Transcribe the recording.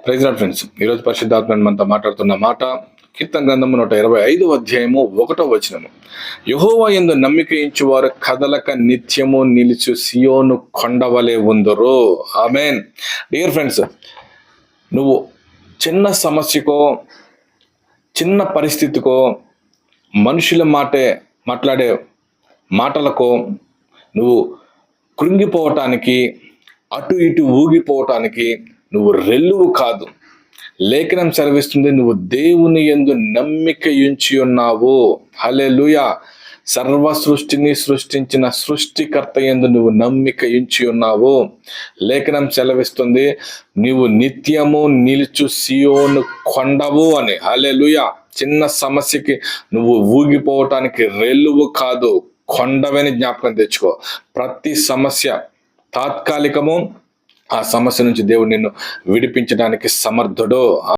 Praise lord friends, ఈరోజు పరిశుద్ధాత్మ మనతో మాట్లాడుతున్న మాట కీర్తన గ్రంథము 125 అధ్యాయము 1వ వచనము. యెహోవా యందు నమ్మిక ఉంచువారు కదలక నిత్యము నిలుచు సియోను కొండవలే ఉందురు. ఆమేన్. డియర్ ఫ్రెండ్స్, నువ్వు చిన్న సమస్యకో చిన్న పరిస్థితికో మనుషుల మాట్లాడే మాటలకో నువ్వు కృంగిపోవటానికి, అటు ఇటు ఊగిపోవటానికి నువ్వు రెల్లువు కాదు. లేఖనం సెలవిస్తుంది, నువ్వు దేవుని యందు నమ్మిక ఉంచి ఉన్నావు. హల్లెలూయా. సర్వ సృష్టిని సృష్టించిన సృష్టికర్త యందు నువ్వు నమ్మిక ఉంచి ఉన్నావు. లేఖనం సెలవిస్తుంది, నీవు నిత్యము నిలుచు సియోను కొండవు అని. హల్లెలూయా. చిన్న సమస్యకి నువ్వు ఊగిపోవటానికి రెల్లువు కాదు, కొండవని జ్ఞాపకం తెచ్చుకో. ప్రతి సమస్య తాత్కాలికము. ఆ సమస్య నుంచి దేవుడు నిన్ను విడిపించడానికి సమర్థుడు.